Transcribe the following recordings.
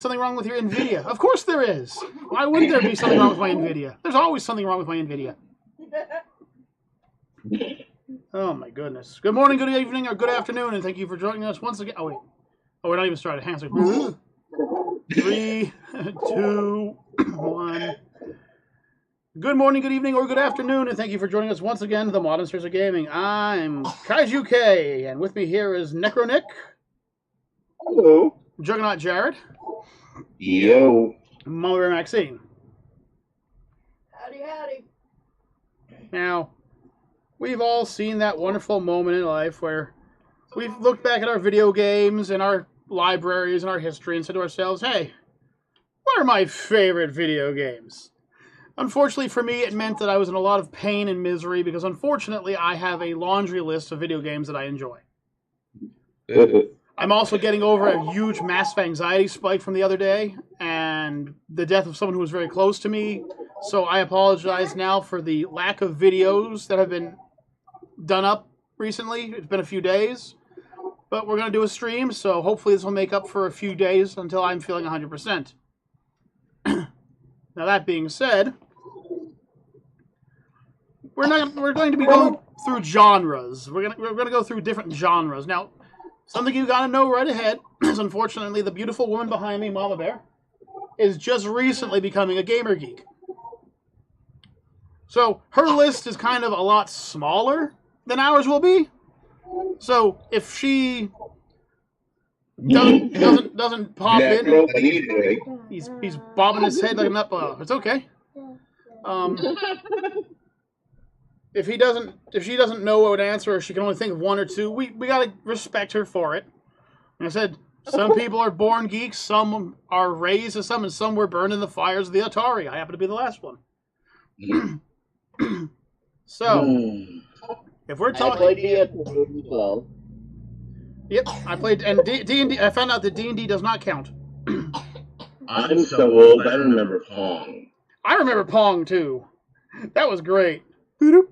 Something wrong with your NVIDIA? Of course there is. Why wouldn't there be something wrong with my NVIDIA? There's always something wrong with my NVIDIA. Oh my goodness. Good morning, good evening, or good afternoon, and thank you for joining us once again. Oh wait. Oh, we're not even started. Hands are 3, 2, 1. Good morning, good evening, or good afternoon, and thank you for joining us once again to the Modern Stars of Gaming. I'm Kaiju K, and with me here is Necro Nick. Hello. Juggernaut Jared. Yo. Mama Bear Maxine. Howdy, howdy. Now, we've all seen that wonderful moment in life where we've looked back at our video games and our libraries and our history and said to ourselves, hey, what are my favorite video games? Unfortunately for me, it meant that I was in a lot of pain and misery because unfortunately I have a laundry list of video games that I enjoy. I'm also getting over a huge massive anxiety spike from the other day and the death of someone who was very close to me. So I apologize now for the lack of videos that have been done up recently. It's been a few days. But we're going to do a stream, so hopefully this will make up for a few days until I'm feeling 100%. Now that being said, we're going to be going through genres. We're going to go through different genres. Now, something you got to know right ahead is, unfortunately, the beautiful woman behind me, Mama Bear, is just recently becoming a gamer geek. So her list is kind of a lot smaller than ours will be. So if she doesn't pop in, he's bobbing his head like an up. It's okay. If she doesn't know what to answer, or she can only think of one or two, we gotta respect her for it. Like I said, some people are born geeks, some are raised as some, and some were burned in the fires of the Atari. I happen to be the last one. So, if we're talking, I played D&D as well. Yep, I played, and D&D. I found out that D&D does not count. I'm so old. I remember Pong. I remember Pong too. That was great. That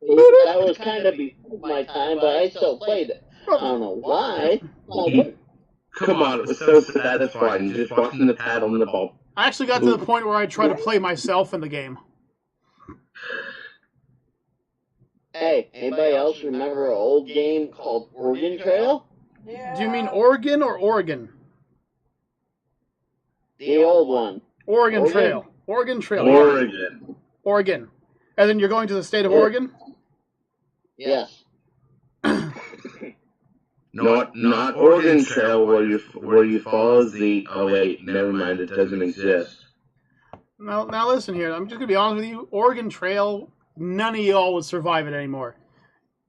was kind of before my time, but I still played it. I don't know why. Come on, it was so satisfying. Just watching the paddle and the ball. I actually got to the point where I tried to play myself in the game. Hey, anybody else remember an old game called Oregon Trail? Yeah. Do you mean Oregon or Oregon? The old one. Oregon Trail. Oregon Trail. Oregon. Oregon. And then you're going to the state of Oregon? Yes. Not Oregon Trail where you follow the. Oh wait, never mind. It doesn't exist. Now listen here. I'm just gonna be honest with you. Oregon Trail. None of y'all would survive it anymore.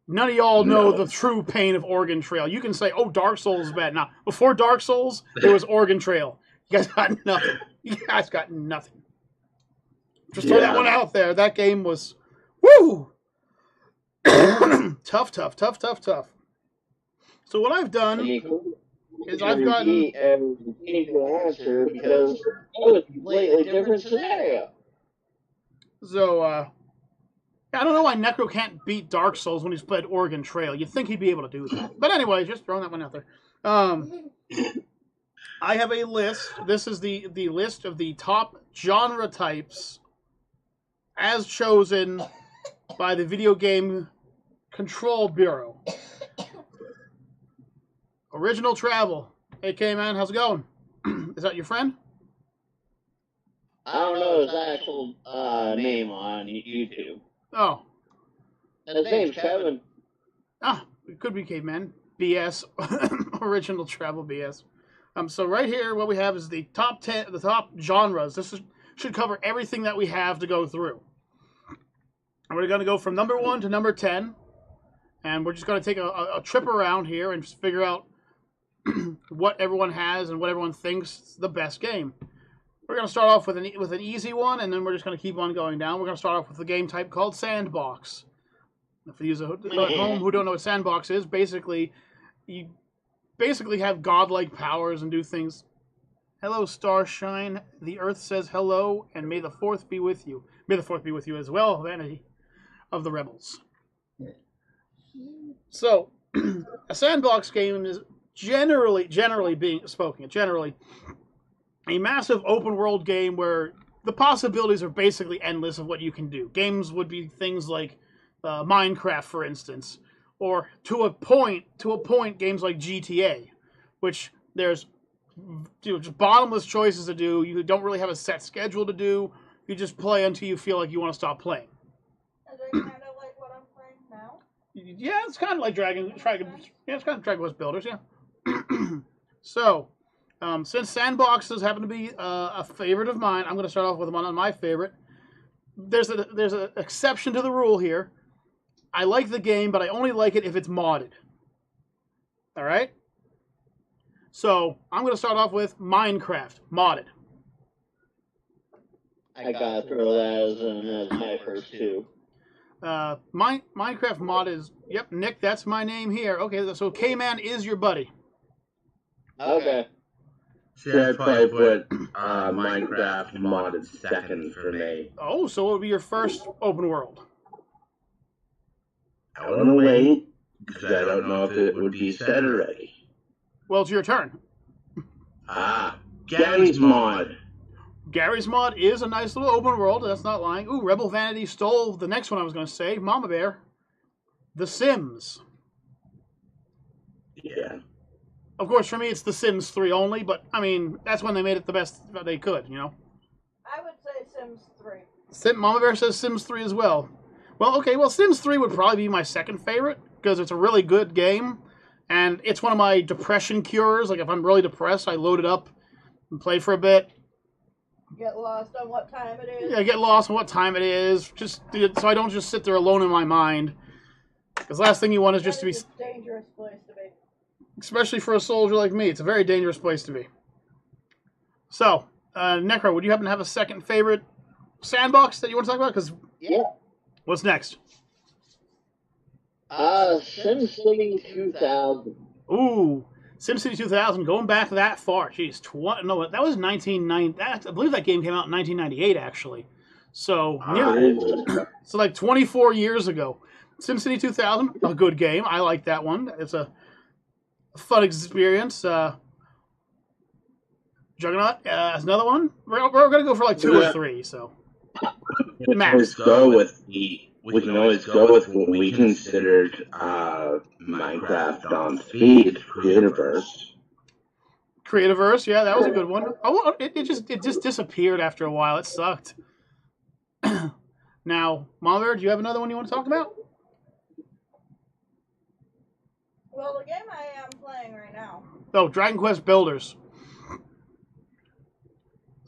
None of y'all know the true pain of Oregon Trail. You can say, "Oh, Dark Souls is bad." Now, before Dark Souls, there was Oregon Trail. You guys got nothing. You guys got nothing. Just throw that one out there. That game was, woo! Tough. So what I've done is I've gotten... answer because it was a completely different scenario. So, I don't know why Necro can't beat Dark Souls when he's played Oregon Trail. You'd think he'd be able to do that. But anyway, just throwing that one out there. I have a list. This is the list of the top genre types as chosen by the Video Game Control Bureau. Original Travel. Hey, K-Man, how's it going? Is that your friend? I don't know his actual name on YouTube. Oh. His name's Kevin. Ah, it could be Caveman. BS. Original Travel BS. So right here, what we have is the top 10, the top genres. This should cover everything that we have to go through. And we're going to go from number 1 to number 10. And we're just going to take a trip around here and just figure out what everyone has and what everyone thinks is the best game. We're going to start off with an easy one, and then we're just going to keep on going down. We're going to start off with a game type called Sandbox. For you at home who don't know what Sandbox is, basically, you have godlike powers and do things. Hello, Starshine. The Earth says hello, and may the 4th be with you. May the 4th be with you as well, vanity of the rebels. So, a sandbox game is generally a massive open world game where the possibilities are basically endless of what you can do. Games would be things like Minecraft, for instance, or to a point, games like GTA, which there's just bottomless choices to do. You don't really have a set schedule to do. You just play until you feel like you want to stop playing. Is it kind of like what I'm playing now? Yeah, it's kind of like Dragon. Yeah, it's kind of Dragon Quest Builders. Yeah. So, since sandboxes happen to be a favorite of mine, I'm going to start off with one of my favorite. There's an exception to the rule here. I like the game, but I only like it if it's modded. All right. So I'm going to start off with Minecraft modded. I gotta throw that as my first two. Minecraft mod is Nick. That's my name here. Okay, so K-Man is your buddy. Okay. See, I'd probably put Minecraft modded second for me. Oh, so what would be your first open world? I want to wait, because I don't know if it would be set already. Well, it's your turn. Gary's mod. Gary's mod is a nice little open world. That's not lying. Ooh, Rebel Vanity stole the next one I was going to say. Mama Bear. The Sims. Yeah. Of course, for me, it's The Sims 3 only, but, I mean, that's when they made it the best that they could, you know? I would say Sims 3. Mama Bear says Sims 3 as well. Well, okay, Sims 3 would probably be my second favorite, because it's a really good game, and it's one of my depression cures. Like, if I'm really depressed, I load it up and play for a bit. Get lost on what time it is. Yeah, get lost on what time it is, just so I don't just sit there alone in my mind. Because the last thing you want is just to be... It's a dangerous place to be. Especially for a soldier like me. It's a very dangerous place to be. So, Necro, would you happen to have a second favorite sandbox that you want to talk about? Because Yeah. what's next? SimCity 2000. Ooh, SimCity 2000, going back that far. Jeez, that was 1990. I believe that game came out in 1998, actually. So, so like 24 years ago. SimCity 2000, a good game. I like that one. It's a fun experience. Juggernaut is another one. We're going to go for like 2 or 3, so. Max. We can always go with what we considered Minecraft on speed, Creativerse. Creativerse, yeah, that was a good one. Oh, it just disappeared after a while. It sucked. Now, Mama, do you have another one you want to talk about? Well, the game I am playing right now. Oh, Dragon Quest Builders.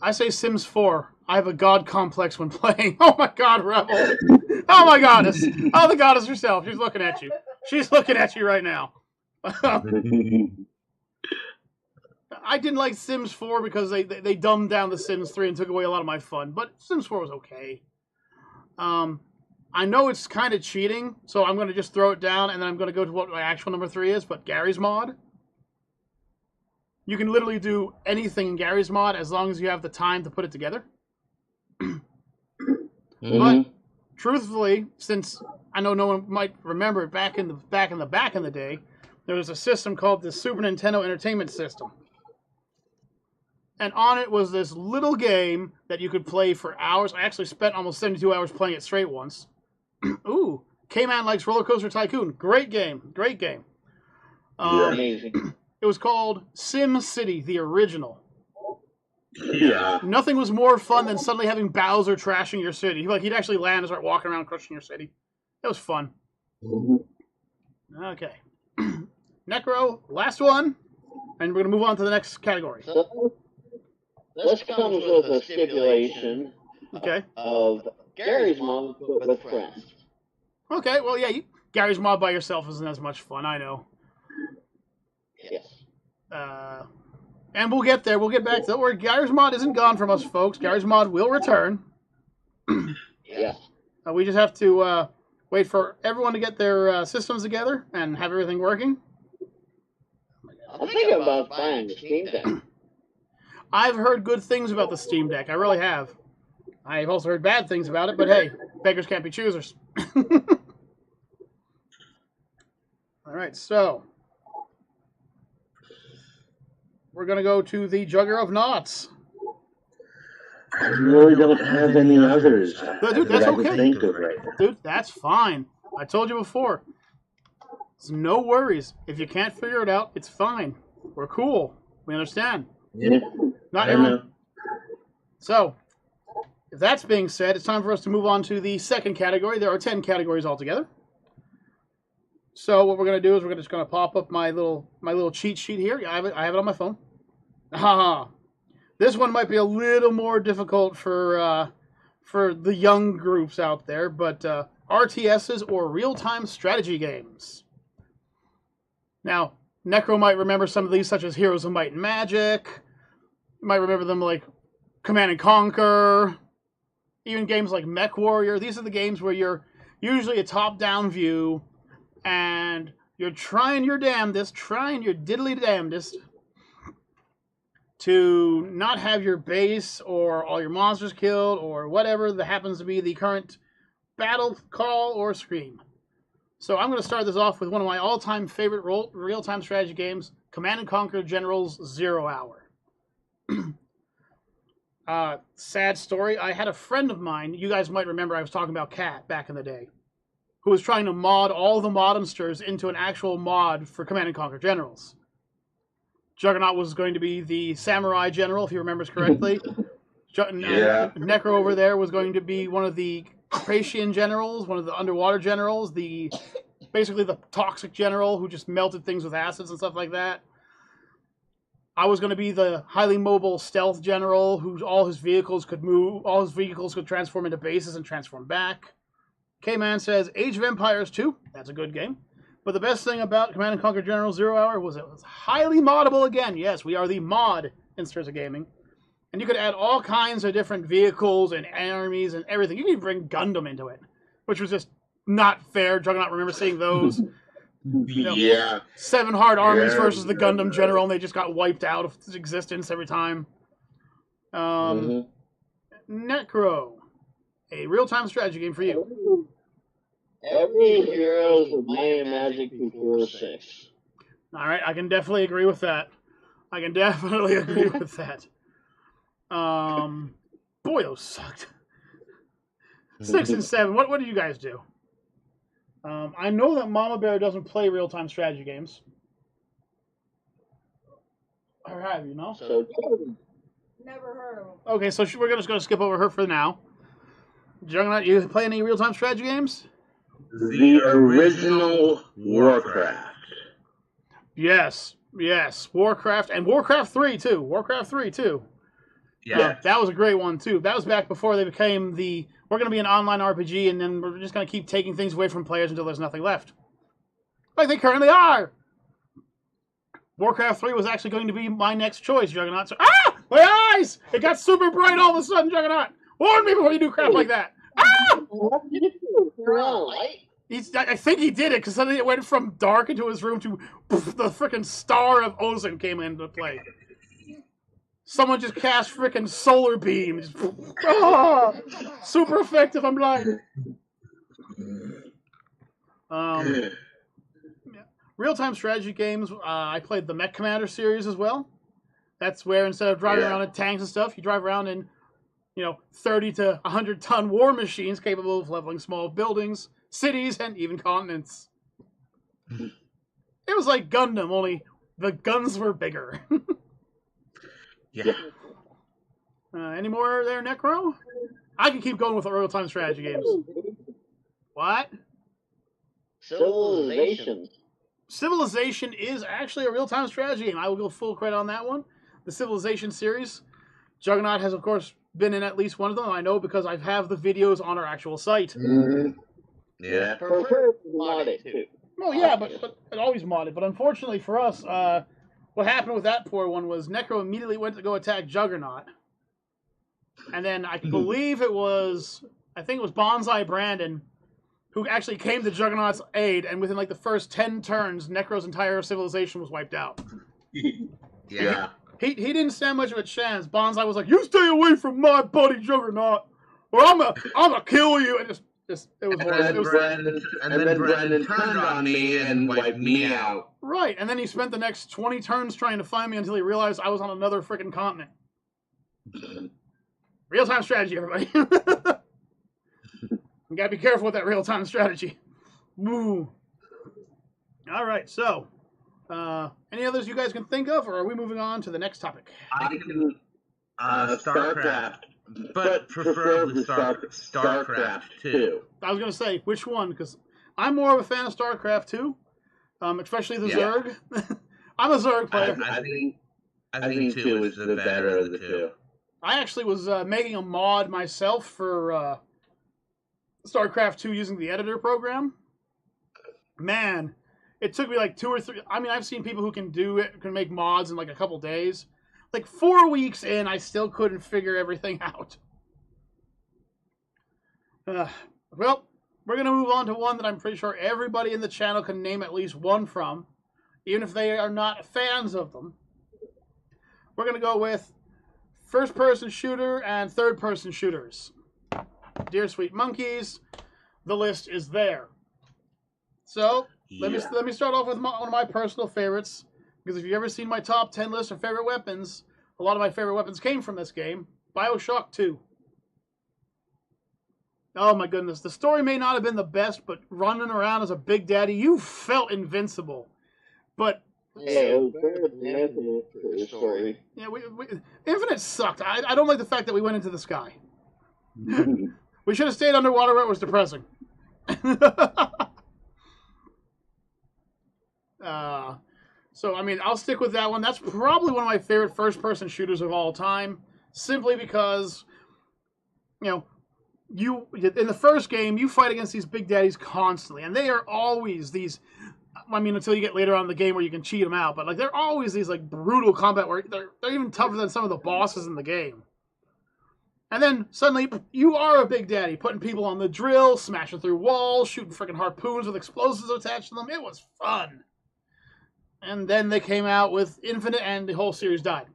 I say Sims 4. I have a god complex when playing. Oh my god, Rebel. Oh my goddess. Oh, the goddess herself. She's looking at you. She's looking at you right now. I didn't like Sims 4 because they dumbed down the Sims 3 and took away a lot of my fun. But Sims 4 was okay. I know it's kind of cheating, so I'm going to just throw it down, and then I'm going to go to what my actual number 3 is, but Gary's mod. You can literally do anything in Gary's mod as long as you have the time to put it together. But truthfully, since I know no one might remember it back in the day, there was a system called the Super Nintendo Entertainment System. And on it was this little game that you could play for hours. I actually spent almost 72 hours playing it straight once. Ooh, K-Man Likes Roller Coaster Tycoon. Great game. Great game. Amazing. It was called Sim City, the original. Yeah. Nothing was more fun than suddenly having Bowser trashing your city. Like, he'd actually land and start walking around crushing your city. It was fun. Okay. Necro, last one. And we're going to move on to the next category. So, this comes with a stipulation Okay. of Gary's mod but with friends. Okay, well, yeah, Gary's mod by yourself isn't as much fun, I know. Yes. And we'll get there. We'll get back to that. Where Gary's mod isn't gone from us, folks. Gary's mod will return. Yes. We just have to wait for everyone to get their systems together and have everything working. I'm thinking about buying the Steam Deck. I've heard good things about the Steam Deck. I really have. I've also heard bad things about it, but hey, beggars can't be choosers. All right, so we're going to go to the Jugger of Knots. I really don't have any others. Dude, that's that I can okay. think of right now. Dude, that's fine. I told you before. It's no worries. If you can't figure it out, it's fine. We're cool. We understand. Yeah. Not I everyone. know. So, if that's being said, it's time for us to move on to the second category. There are 10 categories altogether. So what we're going to do is we're just going to pop up my little cheat sheet here. I have it on my phone. Haha. This one might be a little more difficult for the young groups out there, but RTSs or real-time strategy games. Now, Necro might remember some of these, such as Heroes of Might and Magic. You might remember them like Command and Conquer. Even games like Mech Warrior. These are the games where you're usually a top-down view, and you're trying your damnedest, trying your diddly damnedest to not have your base or all your monsters killed or whatever that happens to be the current battle call or scream. So I'm going to start this off with one of my all-time favorite real-time strategy games, Command & Conquer Generals 0 Hour. Sad story. I had a friend of mine, you guys might remember I was talking about Cat back in the day, who was trying to mod all the modemsters into an actual mod for Command & Conquer Generals. Juggernaut was going to be the Samurai General, if he remembers correctly. Yeah. Necro over there was going to be one of the Carpathian Generals, one of the underwater generals, basically the toxic general who just melted things with acids and stuff like that. I was going to be the highly mobile stealth general who all his vehicles could move, all his vehicles could transform into bases and transform back. K-Man says, Age of Empires 2, that's a good game. But the best thing about Command & Conquer General 0 Hour was it was highly moddable again. Yes, we are the mod in Stars of Gaming. And you could add all kinds of different vehicles and armies and everything. You could even bring Gundam into it, which was just not fair. Juggernaut, remember seeing those? Yeah. 7 hard armies versus the Gundam General, and they just got wiped out of existence every time. Necro, a real-time strategy game for you. Every Heroes of Might and Magic before 6. All right, I can definitely agree with that. 'Boy, those sucked. 6 and 7. What do you guys do? I know that Mama Bear doesn't play real-time strategy games. Or have you, no? So, Never heard of them. Okay, so we're just going to skip over her for now. Juggernaut, you play any real-time strategy games? The original Warcraft. Yes. Warcraft, and Warcraft 3, too. Yeah. That was a great one, too. That was back before they became we're going to be an online RPG, and then we're just going to keep taking things away from players until there's nothing left. Like they currently are! Warcraft 3 was actually going to be my next choice, Juggernaut. So, my eyes! It got super bright all of a sudden, Juggernaut! Warn me before you do crap like that! what did you do? Turn on a light? I think he did it, because suddenly it went from dark into his room to the freaking star of Ozin came into play. Someone just cast freaking solar beam. Just, super effective, I'm blind. Real-time strategy games, I played the Mech Commander series as well. That's where instead of driving around in tanks and stuff, you drive around in 30 to 100-ton war machines capable of leveling small buildings, cities, and even continents. It was like Gundam, only the guns were bigger. Yeah. Any more there, Necro? I can keep going with the real-time strategy games. What? Civilization. Civilization is actually a real-time strategy game. I will go full credit on that one. The Civilization series. Juggernaut has, of course, been in at least one of them. I know because I have the videos on our actual site. Mm-hmm. Yeah. Prefer modded, too. Well, yeah, but it always modded. But unfortunately for us, what happened with that poor one was Necro immediately went to go attack Juggernaut. And then I believe it was Bonsai Brandon who actually came to Juggernaut's aid, and within like the first 10 turns, Necro's entire civilization was wiped out. Yeah. He didn't stand much of a chance. Bonsai was like, "You stay away from my buddy Juggernaut, or I'm a kill you." And it was horrible. And then Brandon turned on me and wiped me out. Right, and then he spent the next 20 turns trying to find me until he realized I was on another freaking continent. Real-time strategy, everybody. You gotta be careful with that real-time strategy. Woo. All right, so any others you guys can think of, or are we moving on to the next topic? I can Starcraft, but preferably Starcraft 2. I was gonna say which one, because I'm more of a fan of Starcraft 2, especially the Zerg. I'm a Zerg player. I think 2 is the better of the two. I actually was making a mod myself for Starcraft 2 using the editor program. Man, it took me like 2 or 3. I mean, I've seen people who can do it, can make mods in like a couple days. Like 4 weeks in, I still couldn't figure everything out. Well, we're going to move on to one that I'm pretty sure everybody in the channel can name at least one from, even if they are not fans of them. We're going to go with first-person shooter and third-person shooters. Dear sweet monkeys, the list is there. So, let me start off with one of my personal favorites, because if you've ever seen my top 10 list of favorite weapons, a lot of my favorite weapons came from this game. Bioshock 2. Oh my goodness, the story may not have been the best, but running around as a big daddy, you felt invincible. But yeah, it was better than Infinite for the story. Yeah, Infinite sucked. I don't like the fact that we went into the sky. We should have stayed underwater where it was depressing. So, I mean, I'll stick with that one. That's probably one of my favorite first-person shooters of all time, simply because, you know, in the first game, you fight against these big daddies constantly, and they are always these, I mean, until you get later on in the game where you can cheat them out, but, like, they're always these, like, brutal combat where they're even tougher than some of the bosses in the game. And then, suddenly, you are a big daddy, putting people on the drill, smashing through walls, shooting freaking harpoons with explosives attached to them. It was fun. And then they came out with Infinite, and the whole series died.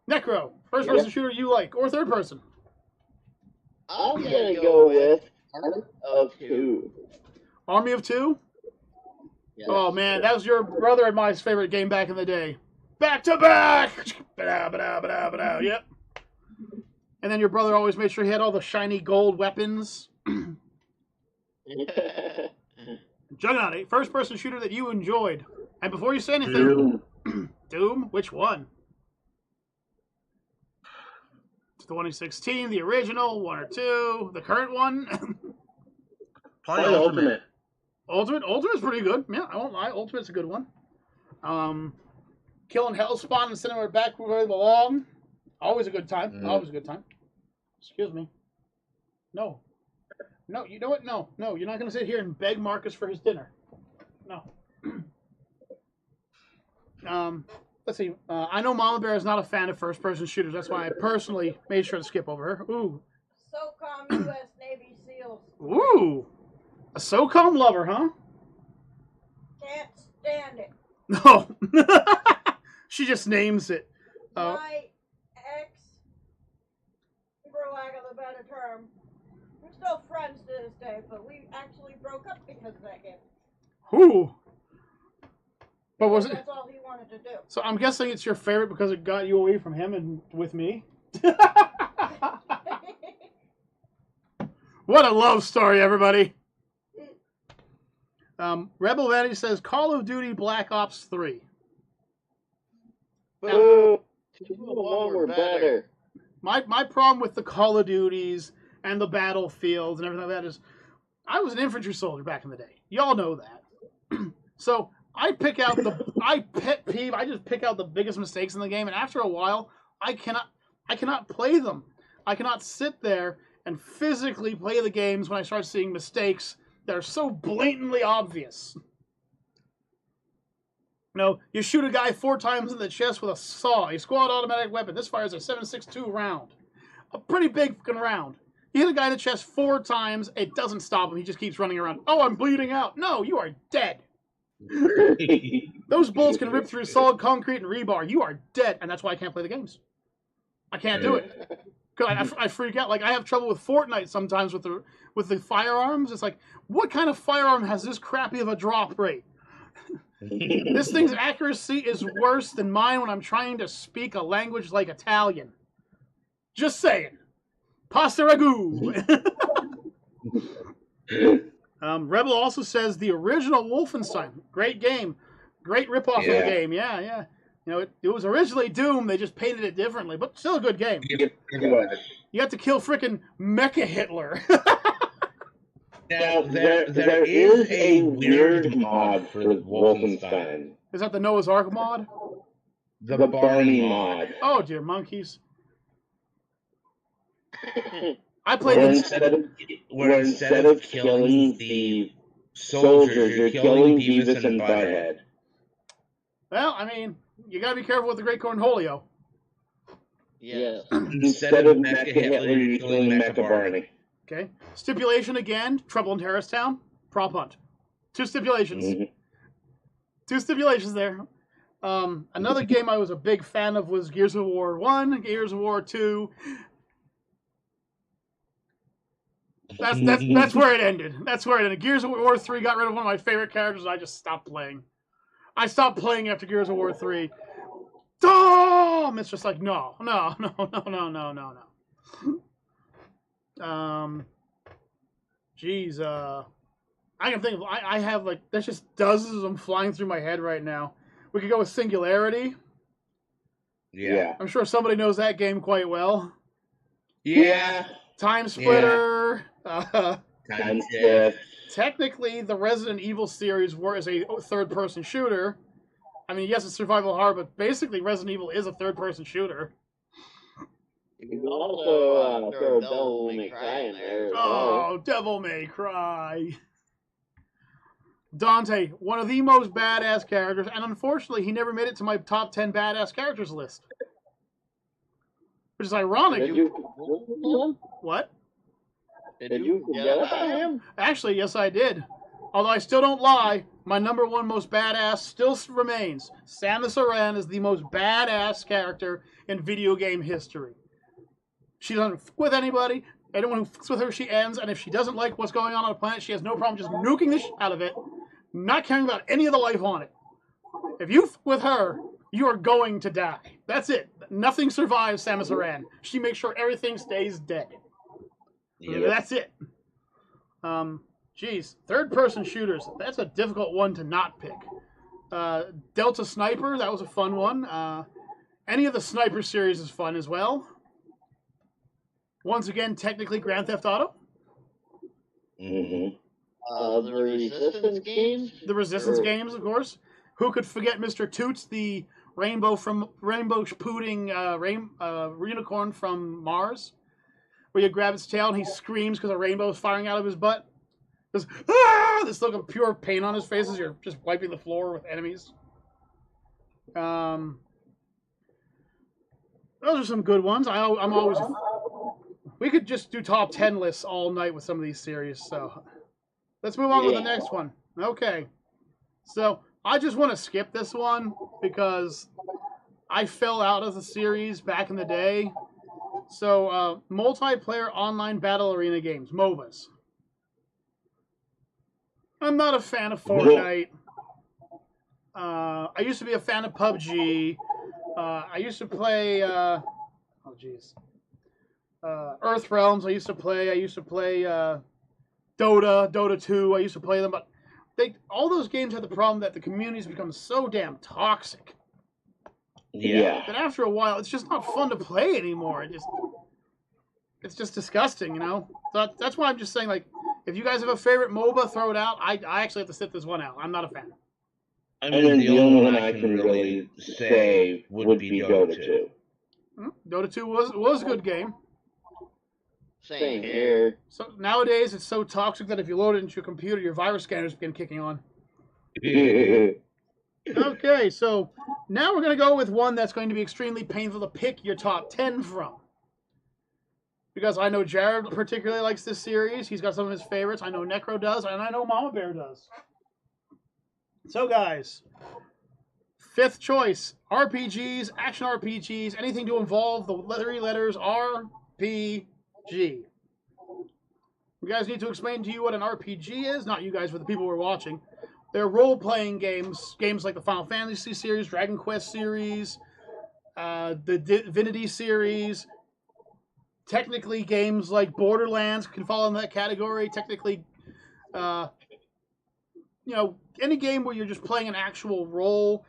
Necro, first-person shooter you like, or third-person? I'm gonna go with Army of 2. Army of 2? Yes. Oh, man, that was your brother and my favorite game back in the day. Back to back! Yep. And then your brother always made sure he had all the shiny gold weapons. Juggernaut, first-person shooter that you enjoyed. And before you say anything, Doom, which one? It's the 2016, the original, 1 or 2, the current one. Probably Ultimate. Ultimate's pretty good. Yeah, I won't lie. Ultimate's a good one. Killing Hellspawn and sending her back where they belong. Always a good time. Always a good time. Excuse me. No. No, you know what? No, you're not going to sit here and beg Marcus for his dinner. No. Let's see. I know Mama Bear is not a fan of first-person shooters. That's why I personally made sure to skip over her. Ooh. SOCOM U.S. Navy SEALs. Ooh. A SOCOM lover, huh? Can't stand it. No. She just names it. My ex, for lack of a better term, we're still friends to this day, but we actually broke up because of that game. Ooh. But was it? That's all he wanted to do. So I'm guessing it's your favorite because it got you away from him and with me. What a love story, everybody. Rebel Vanity says Call of Duty Black Ops 3. Boo! 2 and 1 were better. My problem with the Call of Duties and the battlefields and everything like that is I was an infantry soldier back in the day. Y'all know that. So I just pick out the biggest mistakes in the game, and after a while, I cannot play them. I cannot sit there and physically play the games when I start seeing mistakes that are so blatantly obvious. No, you shoot a guy 4 times in the chest with a saw, a squad automatic weapon. This fires a 7.62 round. A pretty big fucking round. You hit a guy in the chest 4 times, it doesn't stop him. He just keeps running around. Oh, I'm bleeding out. No, you are dead. Those bullets can rip through solid concrete and rebar. You are dead, and that's why I can't play the games. I can't do it. Because I freak out. Like, I have trouble with Fortnite sometimes with the firearms. It's like, what kind of firearm has this crappy of a drop rate? This thing's accuracy is worse than mine when I'm trying to speak a language like Italian. Just saying. Pasta ragu. Rebel also says the original Wolfenstein, great game, great ripoff of the game. Yeah, yeah. You know, it was originally Doom. They just painted it differently, but still a good game. You have to kill frickin' Mecha Hitler. Now, there is a weird mod for Wolfenstein. Is that the Noah's Ark mod? The Barney mod. Oh, dear monkeys. I played instead of killing the soldiers, you're killing Beavis and Butthead. Well, I mean, you gotta be careful with the Great Cornholio. Yes. Instead of Mecha Hitler, you're killing Mecha Barney. Okay. Stipulation again, Trouble in Terrorist Town, prop hunt. 2 stipulations. Mm-hmm. 2 stipulations there. Another game I was a big fan of was Gears of War 1, Gears of War 2. That's where it ended. That's where it ended. Gears of War 3 got rid of one of my favorite characters, and I just stopped playing. I stopped playing after Gears of War 3. Dom! It's just like, no. Geez, I can think of, I have like, there's just dozens of them flying through my head right now. We could go with Singularity. Yeah. I'm sure somebody knows that game quite well. Yeah. Time Splitter. Time Shift. Technically, the Resident Evil series is a third-person shooter. I mean, yes, it's survival horror, but basically Resident Evil is a third-person shooter. You can also throw Devil May Cry in there as well. Oh, Devil May Cry. Dante, one of the most badass characters, and unfortunately, he never made it to my top 10 badass characters list. Which is ironic. What? Did you forget about him? Actually, yes, I did. Although I still don't lie, my number 1 most badass still remains. Samus Aran is the most badass character in video game history. She doesn't fuck with anybody. Anyone who fucks with her, she ends. And if she doesn't like what's going on the planet, she has no problem just nuking the shit out of it, not caring about any of the life on it. If you fuck with her, you are going to die. That's it. Nothing survives Samus Aran. She makes sure everything stays dead. Yep. That's it. Geez, third-person shooters. That's a difficult one to not pick. Delta Sniper, that was a fun one. Any of the Sniper series is fun as well. Once again, technically Grand Theft Auto. Mm-hmm. The Resistance games? The Resistance games, of course. Who could forget Mr. Toots, the rainbow pooting unicorn from Mars? Where you grab its tail and he screams because a rainbow is firing out of his butt. This look of pure pain on his face as you're just wiping the floor with enemies. Those are some good ones. I'm always... We could just do top 10 lists all night with some of these series, so... Let's move on to the next one. Okay. So, I just want to skip this one because I fell out of the series back in the day. So, multiplayer online battle arena games, MOBAs. I'm not a fan of Fortnite. I used to be a fan of PUBG. I used to play... Earthrealms, I used to play Dota 2, I used to play them, but all those games had the problem that the communities become so damn toxic. Yeah. That after a while, it's just not fun to play anymore. It's just disgusting, you know? So that's why I'm just saying, like, if you guys have a favorite MOBA, throw it out. I actually have to sit this one out. I'm not a fan. I mean, the only one I can really say would be Dota 2. Dota 2 was a good game. Same here. So nowadays, it's so toxic that if you load it into your computer, your virus scanners begin kicking on. Okay, so now we're going to go with one that's going to be extremely painful to pick your top 10 from. Because I know Jared particularly likes this series. He's got some of his favorites. I know Necro does, and I know Mama Bear does. So, guys, 5th choice, RPGs, action RPGs, anything to involve the 3 letters RPG. You guys need to explain to you what an RPG is. Not you guys, but the people who are watching. They're role-playing games. Games like the Final Fantasy series, Dragon Quest series, the Divinity series. technically, games like Borderlands can fall in that category. Technically, any game where you're just playing an actual role.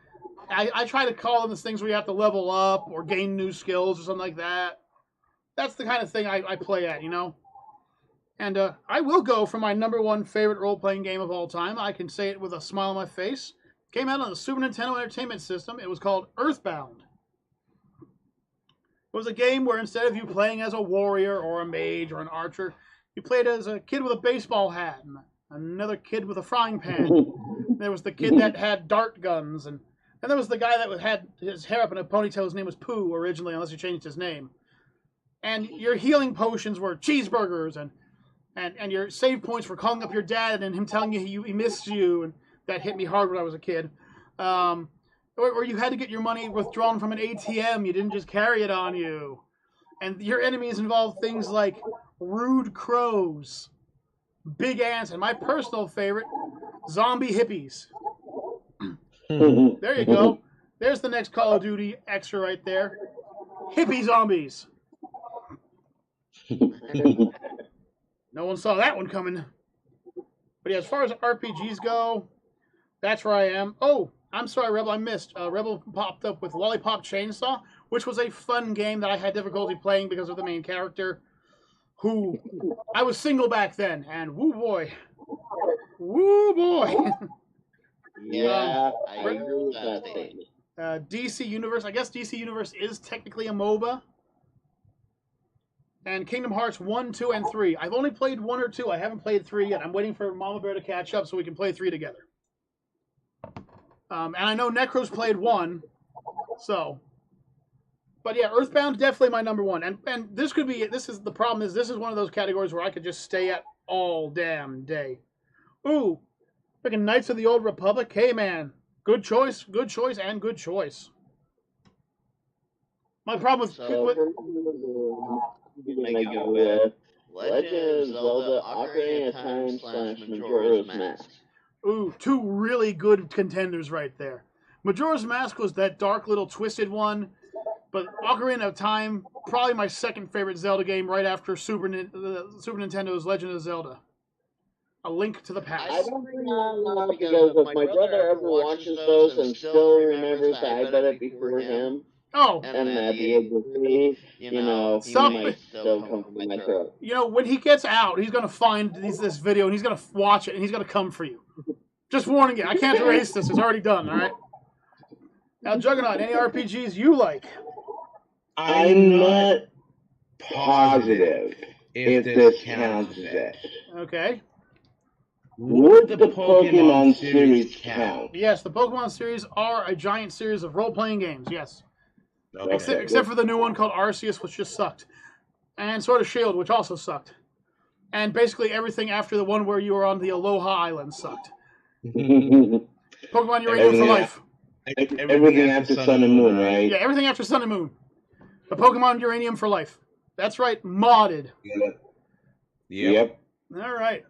I try to call them as things where you have to level up or gain new skills or something like that. That's the kind of thing I play at, And I will go for my #1 favorite role-playing game of all time. I can say it with a smile on my face. Came out on the Super Nintendo Entertainment System. It was called Earthbound. It was a game where instead of you playing as a warrior or a mage or an archer, you played as a kid with a baseball hat and another kid with a frying pan. There was the kid that had dart guns, and there was the guy that had his hair up in a ponytail. His name was Pooh originally, unless he changed his name. And your healing potions were cheeseburgers, and your save points for calling up your dad and him telling you he missed you, and that hit me hard when I was a kid. Or you had to get your money withdrawn from an ATM. You didn't just carry it on you. And your enemies involved things like rude crows, big ants, and my personal favorite, zombie hippies. There you go. There's the next Call of Duty extra right there. Hippie zombies. No one saw that one coming. But yeah, as far as RPGs go, that's where I am. Oh, I'm sorry, Rebel, I missed. Rebel popped up with Lollipop Chainsaw, which was a fun game that I had difficulty playing because of the main character, who I was single back then, and woo boy. Woo boy. Yeah, I agree with that statement. DC Universe. I guess DC Universe is technically a MOBA. And Kingdom Hearts 1, 2, and 3. I've only played 1 or 2. I haven't played 3 yet. I'm waiting for Mama Bear to catch up so we can play 3 together. And I know Necro's played 1. So. But yeah, Earthbound definitely my #1. And this could be, this is one of those categories where I could just stay at all damn day. Ooh. Freaking Knights of the Old Republic. Hey, man. Good choice, and good choice. My problem with... You're gonna go with Legend of Zelda Ocarina of Time / Majora's Mask. Ooh, 2 really good contenders right there. Majora's Mask was that dark little twisted one, but Ocarina of Time, probably my second favorite Zelda game right after Super Nintendo's Legend of Zelda. A Link to the Past. I don't bring that up because if my brother ever watches those and still remembers that I bet it before him, oh, and at the age of 3, he might still come from my throat. When he gets out, he's going to find this video and he's going to watch it and he's going to come for you. Just warning you, I can't erase this. It's already done, all right? Now, Juggernaut, any RPGs you like? I'm not positive if this counts as it. Okay. Would the Pokemon series count? Yes, the Pokemon series are a giant series of role-playing games, yes. Okay. Except for the new one called Arceus, which just sucked. And Sword of Shield, which also sucked. And basically everything after the one where you were on the Aloha Island sucked. Pokemon Uranium for life. Everything after Sun and Moon, right? Yeah, everything after Sun and Moon. The Pokemon Uranium for life. That's right, modded. Yep. All right.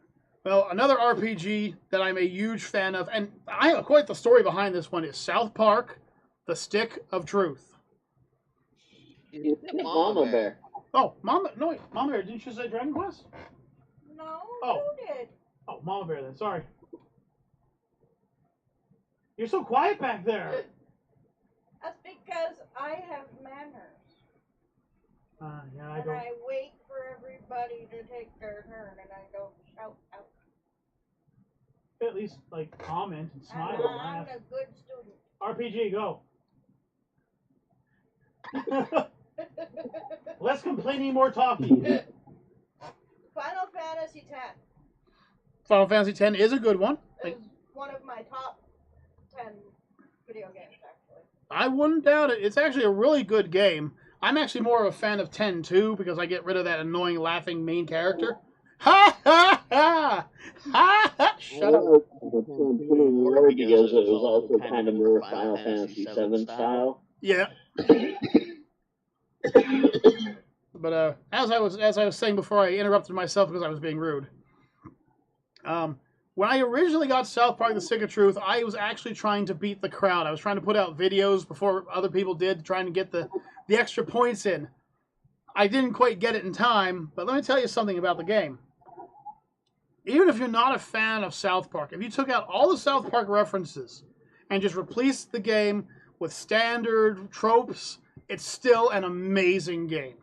Well, another RPG that I'm a huge fan of, and I have quite the story behind this one, is South Park, The Stick of Truth. Mama Bear. Oh, Mama Bear, didn't you say Dragon Quest? No, Oh. you did. Oh, Mama Bear then, sorry. You're so quiet back there. That's because I have manners. Yeah, And I wait for everybody to take their turn and I don't shout out. At least, comment and smile. And I'm a good student. RPG, go. Less complaining, more talking. Final Fantasy X. Final Fantasy X is a good one. Is one of my top 10 video games, actually. I wouldn't doubt it. It's actually a really good game. I'm actually more of a fan of 10 too, because I get rid of that annoying laughing main character. Ha ha ha! Ha ha! Shut up. Because it was also kind of more Final Fantasy VII style. Yeah. But as I was saying before, I interrupted myself because I was being rude. When I originally got South Park: The Stick of Truth, I was actually trying to beat the crowd. I was trying to put out videos before other people did, trying to get the extra points in. I didn't quite get it in time, but let me tell you something about the game. Even if you're not a fan of South Park, if you took out all the South Park references and just replaced the game with standard tropes, it's still an amazing game.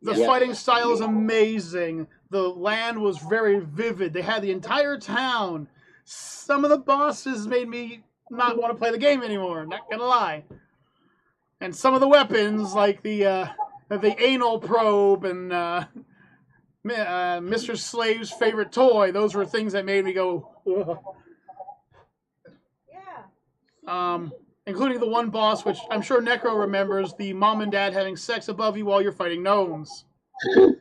The fighting style is amazing. The land was very vivid. They had the entire town. Some of the bosses made me not want to play the game anymore, not gonna lie. And some of the weapons, like the anal probe and Mr. Slave's favorite toy, those were things that made me go, ugh. Yeah. Including the one boss, which I'm sure Necro remembers, the mom and dad having sex above you while you're fighting gnomes. And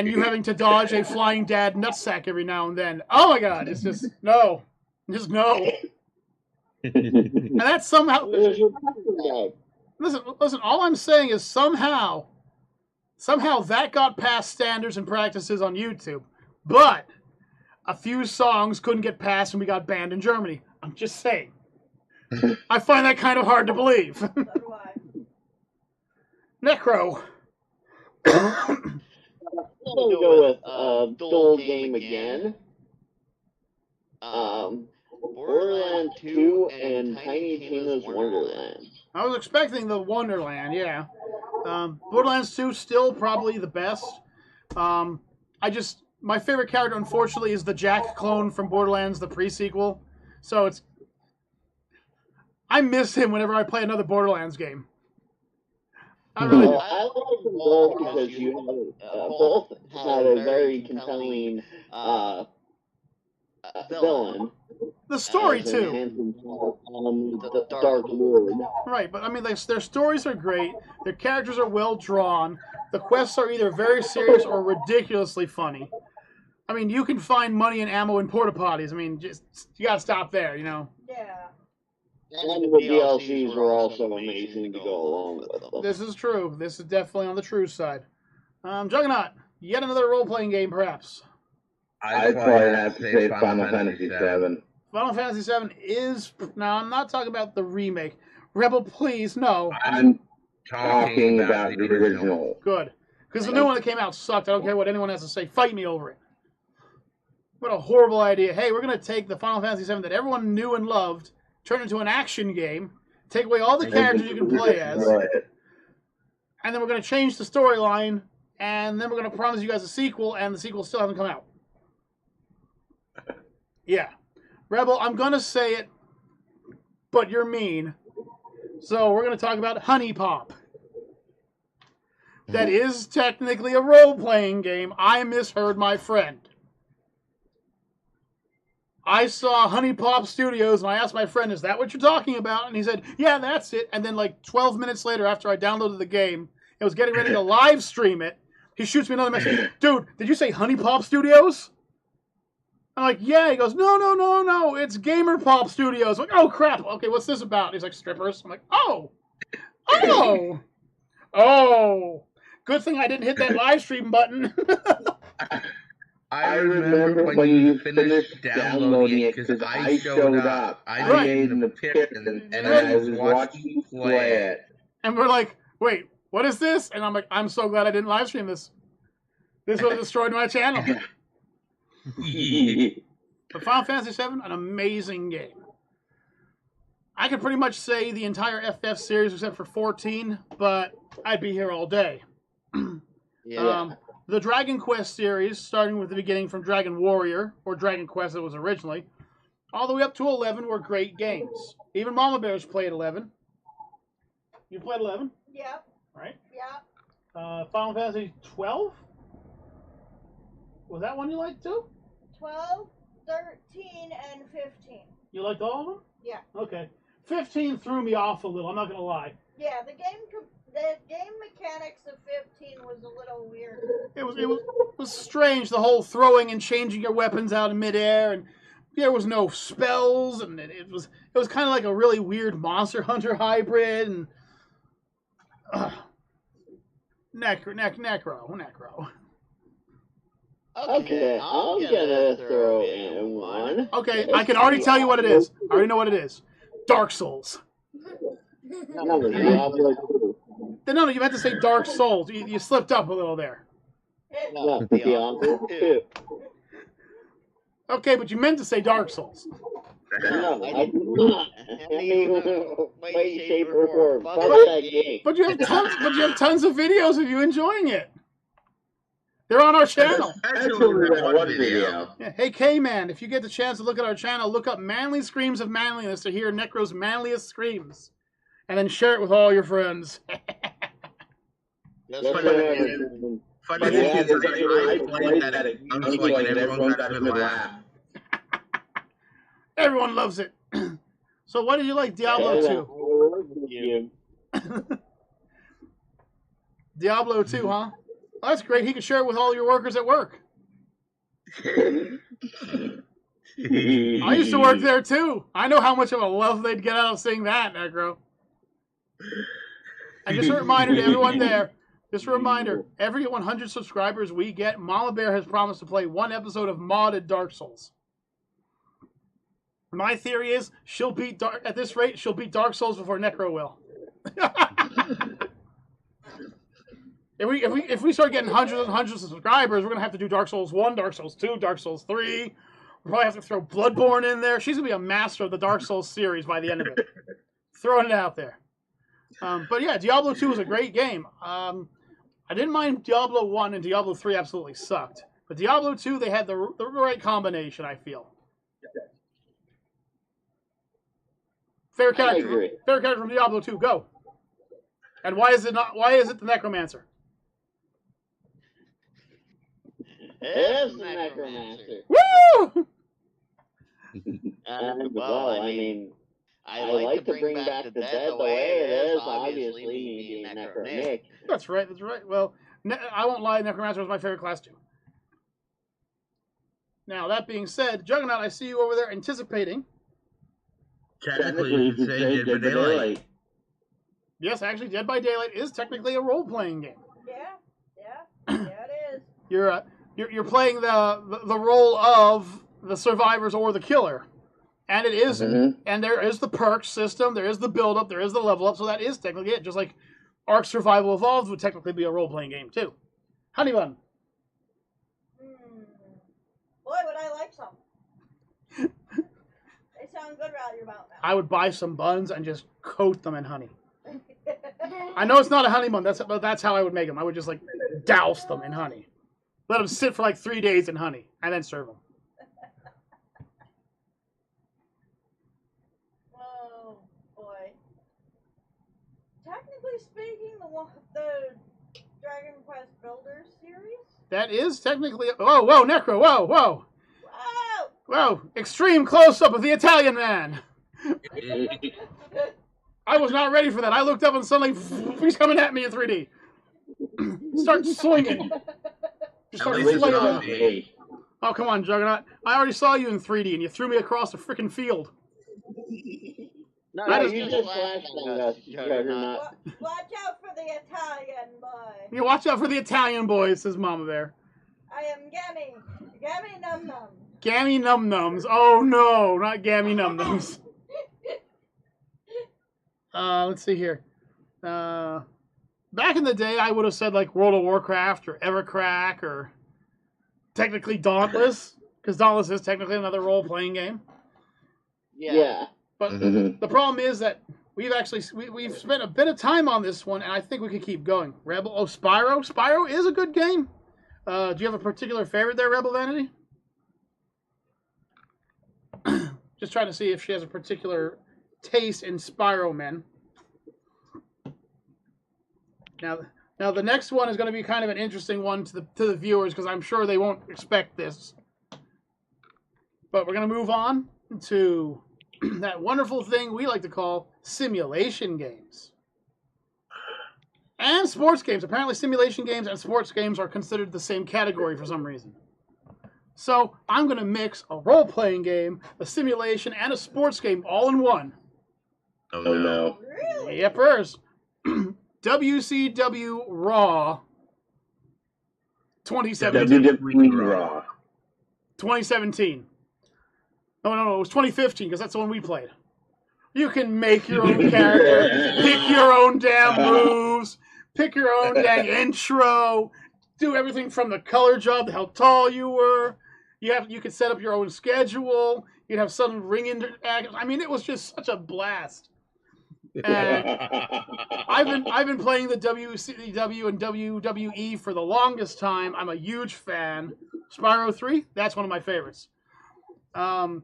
you having to dodge a flying dad nutsack every now and then. Oh my god, it's just, no. Just no. And that's somehow... Listen, all I'm saying is somehow that got past standards and practices on YouTube. But a few songs couldn't get past and we got banned in Germany. I'm just saying. I find that kind of hard to believe. So do I. Necro. I'm gonna go with Dual Game again. Borderlands 2 and Tiny Tina's Wonderland. I was expecting the Wonderland, yeah. Borderlands 2 still probably the best. My favorite character, unfortunately, is the Jack clone from Borderlands, the pre-sequel. So I miss him whenever I play another Borderlands game. I really do. I like them both because you have, both had a very compelling villain. The story, too. The Dark Lord. Right, but I mean, their stories are great. Their characters are well drawn. The quests are either very serious or ridiculously funny. I mean, you can find money and ammo in porta potties. I mean, you gotta stop there, you know. Yeah. And the DLCs were also amazing to go along with them. This is true. This is definitely on the true side. Juggernaut, yet another role-playing game, perhaps. I'd probably have to say Final Fantasy VII. Final Fantasy VII is... Now, I'm not talking about the remake. Rebel, please, no. I'm talking about the original. Good. Because the new one that came out sucked. I don't care what anyone has to say. Fight me over it. What a horrible idea. Hey, we're going to take the Final Fantasy VII that everyone knew and loved, turn it into an action game, take away all the characters you can play as, and then we're going to change the storyline, and then we're going to promise you guys a sequel, and the sequel still hasn't come out. Yeah. Rebel, I'm going to say it, but you're mean. So we're going to talk about Honey Pop. That is technically a role-playing game. I misheard my friend. I saw Honey Pop Studios, and I asked my friend, is that what you're talking about? And he said, yeah, that's it. And then like 12 minutes later, after I downloaded the game, and was getting ready to live stream it, he shoots me another message. Dude, did you say Honey Pop Studios? I'm like, yeah. He goes, no, it's Gamer Pop Studios. I'm like, oh, crap. Okay, what's this about? He's like, strippers. I'm like, oh. Good thing I didn't hit that live stream button. I remember when you finished downloading it because I showed up. I made in the pit and I was watching you play it. And we're like, wait, what is this? And I'm like, I'm so glad I didn't live stream this. This would have destroyed my channel. But Final Fantasy VII, an amazing game. I could pretty much say the entire FF series except for 14, but I'd be here all day. Yeah. The Dragon Quest series, starting with the beginning from Dragon Warrior, or Dragon Quest it was originally, all the way up to 11 were great games. Even Mama Bears played 11. You played 11? Yep. Right. Yep. Final Fantasy 12? Was that one you liked too? 12, 13, and 15. You liked all of them? Yeah. Okay. 15 threw me off a little, I'm not going to lie. Yeah, the game mechanics of 15 was a little weird. It was strange, the whole throwing and changing your weapons out in midair, and there was no spells, and it was kind of like a really weird Monster Hunter hybrid, and Necro. Okay, I'm gonna throw in one. Okay, I can already tell you what it is. I already know what it is. Dark Souls. No, Diablo 2. No, you meant to say Dark Souls. You slipped up a little there. No, Diablo 2. Okay, but you meant to say Dark Souls. No, I did not. Any way, shape, or form. Fuck that game. But you have tons of videos of you enjoying it. They're on our channel. Actually, that one video. Yeah. Hey, K-Man, if you get the chance to look at our channel, look up Manly Screams of Manliness to hear Necro's manliest screams. And then share it with all your friends. Funny thing is, I played that at Gunslike and everyone got a good laugh. Everyone loves it. So why did you like Diablo 2? Diablo 2, huh? Oh, that's great. He can share it with all your workers at work. I used to work there too. I know how much of a love they'd get out of seeing that, Necro. And just a reminder to everyone there, just a reminder, every 100 subscribers we get, Mama Bear has promised to play one episode of modded Dark Souls. My theory is, at this rate, she'll beat Dark Souls before Necro will. If we start getting hundreds and hundreds of subscribers, we're going to have to do Dark Souls 1, Dark Souls 2, Dark Souls 3. We'll probably have to throw Bloodborne in there. She's going to be a master of the Dark Souls series by the end of it. Throwing it out there. But yeah, Diablo 2 was a great game. I didn't mind Diablo 1, and Diablo 3 absolutely sucked. But Diablo 2, they had the right combination, I feel. Favorite character from Diablo 2, go. And why is it the Necromancer? It is the Necromancer. Woo! Well, I mean, I like to bring back the dead the way it is, obviously, me being Necro-Nick. That's right. Well, I won't lie, Necromancer was my favorite class too. Now, that being said, Juggernaut, I see you over there anticipating. Technically, you could say Dead by Daylight. Yes, actually, Dead by Daylight is technically a role-playing game. Yeah, it is. You're playing the role of the survivors or the killer, and it is, and there is the perk system, there is the build-up, there is the level up, so that is technically it. Just like Ark Survival Evolved would technically be a role-playing game too. Honey Bun. Boy, would I like some. They sound good out of your mouth now. I would buy some buns and just coat them in honey. I know it's not a honey bun, but that's how I would make them. I would just like douse them in honey. Let them sit for like 3 days in honey, and then serve them. Oh, boy. Technically speaking, the Dragon Quest Builders series? That is technically... Oh, whoa, Necro, whoa. Whoa! Whoa, extreme close-up of the Italian man. I was not ready for that. I looked up and suddenly he's coming at me in 3D. Start swinging. Start flailing. Oh, come on, Juggernaut. I already saw you in 3D and you threw me across the freaking field. No, you just flashed on us, Juggernaut. Watch out for the Italian boy. You watch out for the Italian boy, says Mama Bear. I am Gammy. Gammy Num Num. Gammy Num Nums. Oh, no, not Gammy Num Nums. Let's see here. Back in the day, I would have said like World of Warcraft or Evercrack or technically Dauntless, because Dauntless is technically another role-playing game. Yeah. But the problem is that we've spent a bit of time on this one, and I think we could keep going. Spyro. Spyro is a good game. Do you have a particular favorite there, Rebel Vanity? Just trying to see if she has a particular taste in Spyro men. Now the next one is going to be kind of an interesting one to the viewers because I'm sure they won't expect this. But we're going to move on to that wonderful thing we like to call simulation games. And sports games. Apparently simulation games and sports games are considered the same category for some reason. So I'm going to mix a role-playing game, a simulation, and a sports game all in one. Oh no. Really? Yepers. WCW Raw 2017. WWE Raw. 2017. No, it was 2015 because that's the one we played. You can make your own character, pick your own damn moves, pick your own dang intro, do everything from the color job to how tall you were. You could set up your own schedule. You'd have some ring interact. I mean, it was just such a blast. And I've been playing the WCW and WWE for the longest time. I'm a huge fan. Spyro 3, that's one of my favorites. I'm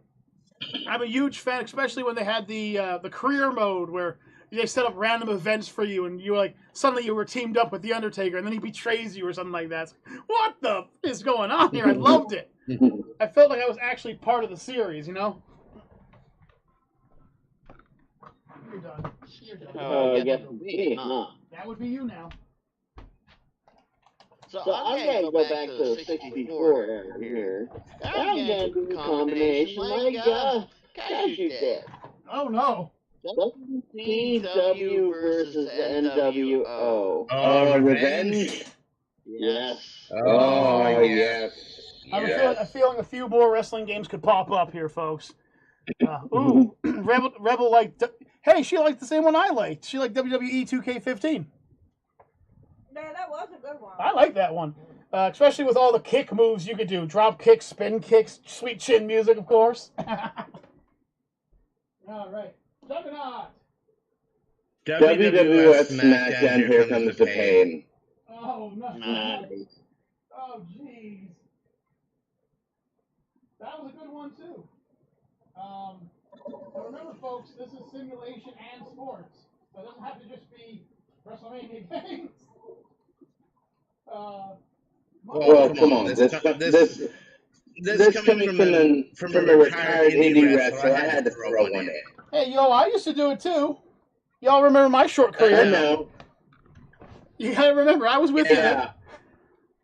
a huge fan, especially when they had the career mode where they set up random events for you, and you were like, suddenly you were teamed up with The Undertaker, and then he betrays you or something like that. It's like, what the is going on here? I loved it. I felt like I was actually part of the series, you know? You're done. You're done. I guess me, huh? That would be you now. So I'm going to go back to the 64 era here. I'm going to do a combination like Cashew did. Oh, no. WCW versus NWO. Oh, Revenge? Yes. Oh, yes. I have a feeling a few more wrestling games could pop up here, folks. Rebel liked... Hey, she liked the same one I liked. She liked WWE 2K15. Yeah, that was a good one. I like that one. Especially with all the kick moves you could do. Drop kicks, spin kicks, sweet chin music, of course. All right. Juggernaut. WWF SmackDown, Here Comes the Pain. Oh, no. Nice. Oh, jeez. That was a good one, too. So remember, folks, this is simulation and sports. So it doesn't have to just be WrestleMania games. Well, come on. This coming from a retired indie wrestler, I had to throw one in. Hey, yo, I used to do it, too. Y'all remember my short career? I know. You gotta remember, I was with you.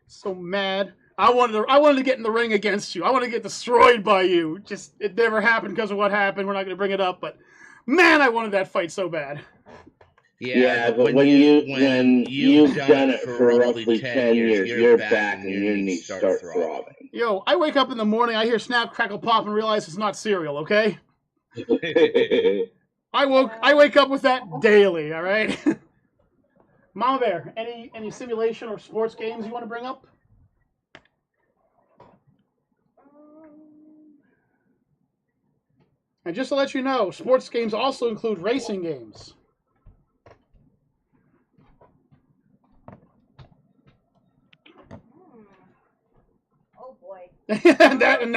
So mad. I wanted to get in the ring against you. I wanted to get destroyed by you. Just, it never happened because of what happened. We're not going to bring it up, but man, I wanted that fight so bad. Yeah, but when you've done it for roughly 10 years, your back and your knees start throbbing. Yo, I wake up in the morning, I hear snap, crackle, pop, and realize it's not cereal, okay? I wake up with that daily, all right? Mama Bear, any simulation or sports games you want to bring up? And just to let you know, sports games also include racing games. Oh boy. And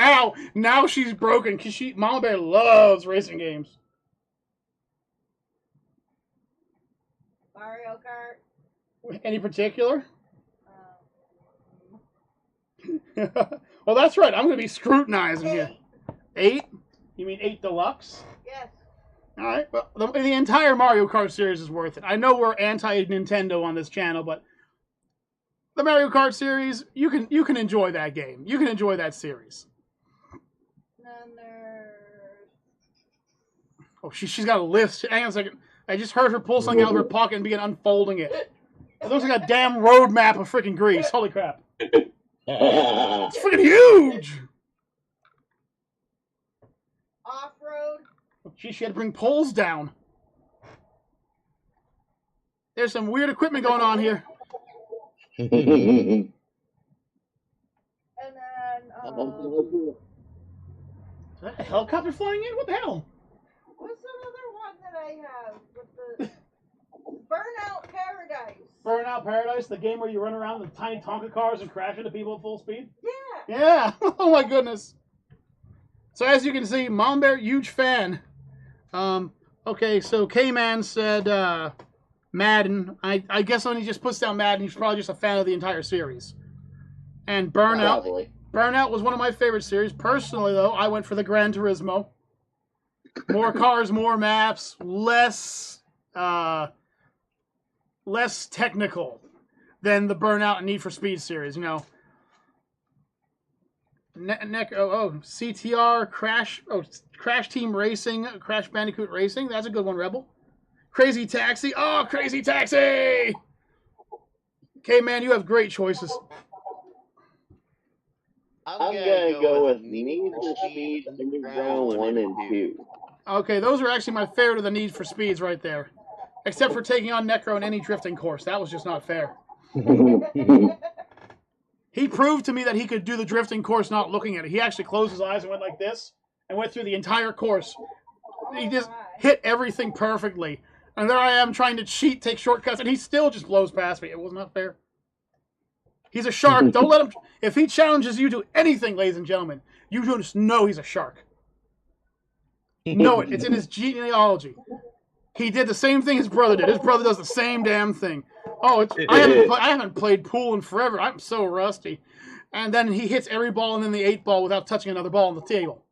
now she's broken because Mama Bear loves racing games. Mario Kart. Any particular? Well, that's right. I'm going to be scrutinizing here. 8? You mean 8 Deluxe? Yes. All right. Well, the entire Mario Kart series is worth it. I know we're anti-Nintendo on this channel, but the Mario Kart series, you can enjoy that game. You can enjoy that series. Then there's... Oh, she's got a list. Hang on a second. I just heard her pull something out of her pocket and begin unfolding it. It looks like a damn road map of freaking Greece. Holy crap. It's freaking huge. Off-road. Gee, she had to bring poles down. There's some weird equipment going on here. And then, Is that a helicopter flying in? What the hell? what's another one that I have with the Burnout Paradise? Burnout Paradise, the game where you run around with tiny Tonka cars and crash into people at full speed? Yeah. Yeah. Oh my goodness. So as you can see, Mom Bear, huge fan. Okay, so K-Man said Madden. I guess when he just puts down Madden, he's probably just a fan of the entire series. And Burnout. Probably. Burnout was one of my favorite series. Personally, though, I went for the Gran Turismo. More cars, more maps, less technical than the Burnout and Need for Speed series, you know. CTR, Crash Team Racing, Crash Bandicoot Racing. That's a good one, Rebel. Crazy Taxi. Oh, Crazy Taxi! Okay, man, you have great choices. I'm going to go with Need for Speed Underground 1 and 2. Okay, those are actually my favorite of the Need for Speeds right there. Except for taking on Necro in any drifting course. That was just not fair. He proved to me that he could do the drifting course not looking at it. He actually closed his eyes and went like this and went through the entire course. He just hit everything perfectly. And there I am trying to cheat, take shortcuts, and he still just blows past me. It was not fair. He's a shark. Don't let him... If he challenges you to anything, ladies and gentlemen, you just know he's a shark. Know it. It's in his genealogy. He did the same thing his brother did. His brother does the same damn thing. Oh, I haven't played pool in forever. I'm so rusty. And then he hits every ball and then the 8 ball without touching another ball on the table.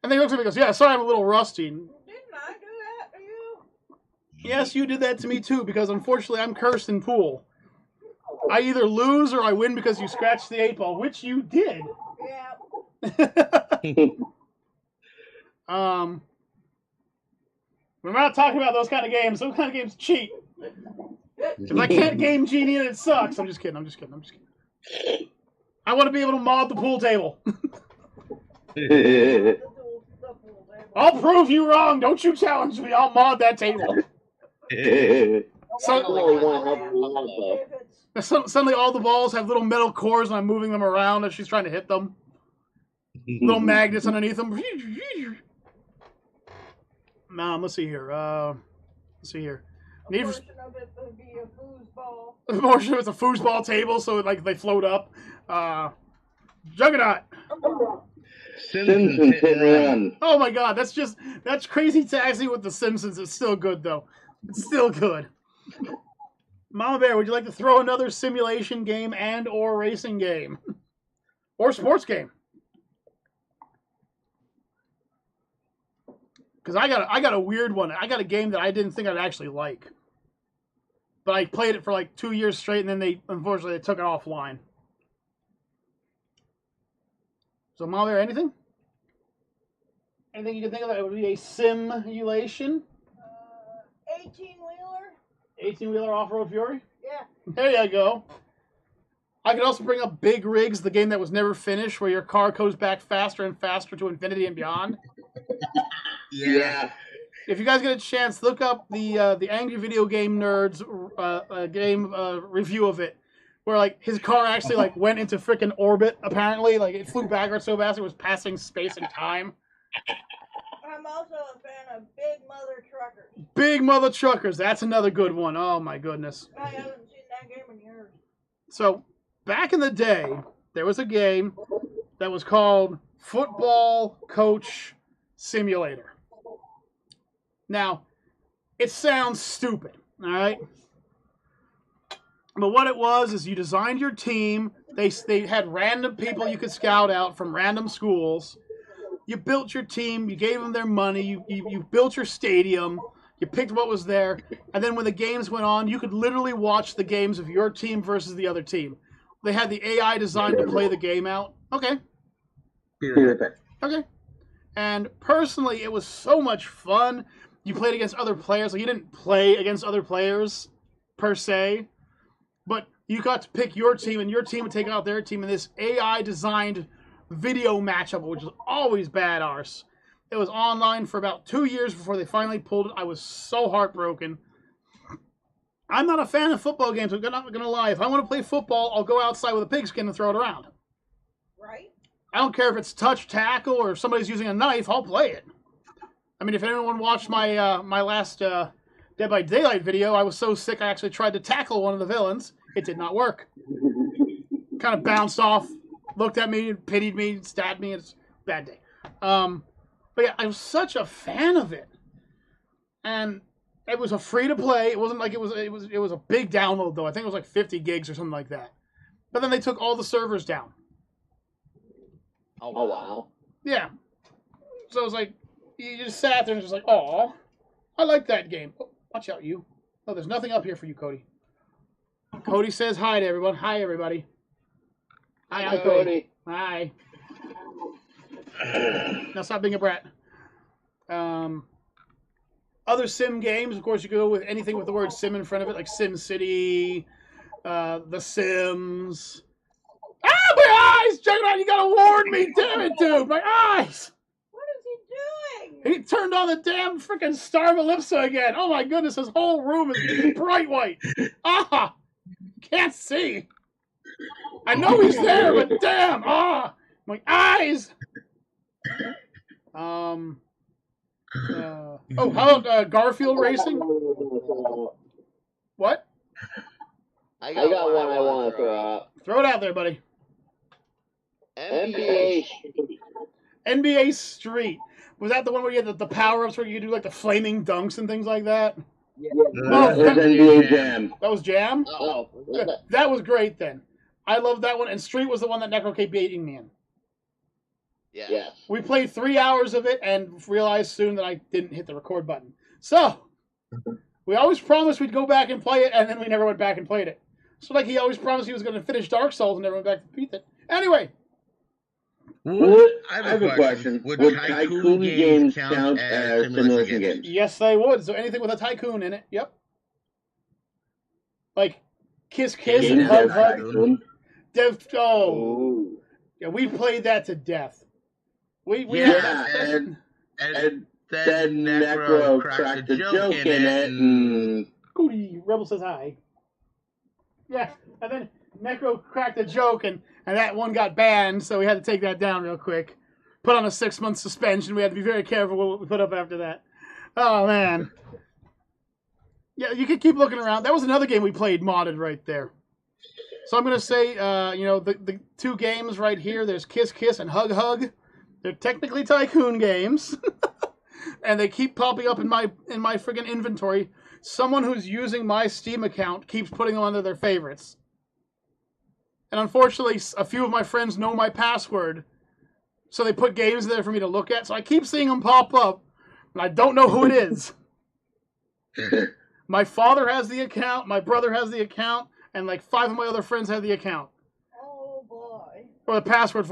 And then he looks at me and goes, yeah, sorry, I'm a little rusty. Didn't I do that to you? Yes, you did that to me too, because unfortunately I'm cursed in pool. I either lose or I win because you scratched the 8 ball, which you did. Yeah. We're not talking about those kind of games. Those kind of games cheat. If I can't game Genie and it sucks. I'm just kidding. I want to be able to mod the pool table. I'll prove you wrong. Don't you challenge me. I'll mod that table. Suddenly all the balls have little metal cores and I'm moving them around as she's trying to hit them. Little magnets underneath them. Let's see here. A portion of it would be a foosball. A portion of it's a foosball table, so like they float up. Juggernaut. Simpsons Hit and Run. Oh my God, that's Crazy Taxi with the Simpsons. It's still good though. It's still good. Mama Bear, would you like to throw another simulation game and/or racing game, or sports game? Because I got a weird one. I got a game that I didn't think I'd actually like. But I played it for like 2 years straight, and then unfortunately they took it offline. So, Mama Bear, anything? Anything you can think of that would be a simulation? 18-wheeler. 18-wheeler Off-Road Fury? Yeah. There you go. I could also bring up Big Rigs, the game that was never finished, where your car goes back faster and faster to infinity and beyond. Yeah. If you guys get a chance, look up the Angry Video Game Nerds game review of it, where like his car actually like went into freaking orbit. Apparently, like it flew backwards so fast it was passing space and time. I'm also a fan of Big Mother Truckers. Big Mother Truckers, that's another good one. Oh my goodness. I haven't seen that game in years. So back in the day, there was a game that was called Football Coach Simulator. Now, it sounds stupid, all right? But what it was is you designed your team. They had random people you could scout out from random schools. You built your team. You gave them their money. You built your stadium. You picked what was there. And then when the games went on, you could literally watch the games of your team versus the other team. They had the AI designed to play the game out. Okay. Okay. And personally, it was so much fun. You played against other players. Like, you didn't play against other players, per se. But you got to pick your team, and your team would take out their team in this AI-designed video matchup, which was always bad arse. It was online for about 2 years before they finally pulled it. I was so heartbroken. I'm not a fan of football games. I'm not going to lie. If I want to play football, I'll go outside with a pigskin and throw it around. Right? I don't care if it's touch tackle or if somebody's using a knife. I'll play it. I mean, if anyone watched my my last Dead by Daylight video, I was so sick I actually tried to tackle one of the villains. It did not work. Kind of bounced off, looked at me, pitied me, stabbed me. It's a bad day. But yeah, I was such a fan of it, and it was a free to play. It wasn't like it was a big download though. I think it was like 50 gigs or something like that. But then they took all the servers down. Oh wow. Yeah. So it was like you just sat there and just like, oh, I like that game. Oh, watch out, you. Oh, there's nothing up here for you, Cody. Cody says hi to everyone. Hi, everybody. Hi, I'm Cody. Hi. Now stop being a brat. Other sim games, of course, you go with anything with the word sim in front of it, like Sim City, The Sims. Ah, my eyes! Juggernaut, you gotta warn me! Damn it, dude! My eyes! What is he doing? He turned on the damn freaking Star Ellipsa again. Oh my goodness, his whole room is bright white. Ah, can't see. I know he's there, but damn, my eyes. Oh, how about Garfield Racing? What? I got one I want to throw out. Throw it out there, buddy. NBA Street. Was that the one where you had the power-ups where you could do like the flaming dunks and things like that? Yeah. That was NBA Jam. That was Jam? Oh. That was great then. I loved that one. And Street was the one that Necro kept beating me in. Yes. We played 3 hours of it and realized soon that I didn't hit the record button. So, we always promised we'd go back and play it, and then we never went back and played it. So, like, he always promised he was going to finish Dark Souls and never went back to beat it. Anyway. I have a question. Would Tycoon games count as simulation games? Yes, they would. So, anything with a tycoon in it. Yep. Like, Kiss Kiss and Hug Hug. Yeah, we played that to death. And then Necro cracked a joke in it, and... Cootie, Rebel says hi. Yeah, and then Necro cracked a joke, and that one got banned, so we had to take that down real quick. Put on a 6-month suspension. We had to be very careful what we put up after that. Oh, man. Yeah, you could keep looking around. That was another game we played modded right there. So I'm going to say, the 2 games right here, there's Kiss Kiss and Hug Hug. They're technically tycoon games. And they keep popping up in my friggin' inventory. Someone who's using my Steam account keeps putting them under their favorites. And unfortunately, a few of my friends know my password. So they put games there for me to look at. So I keep seeing them pop up. And I don't know who it is. My father has the account. My brother has the account. And like 5 of my other friends have the account. Oh boy. Or the password for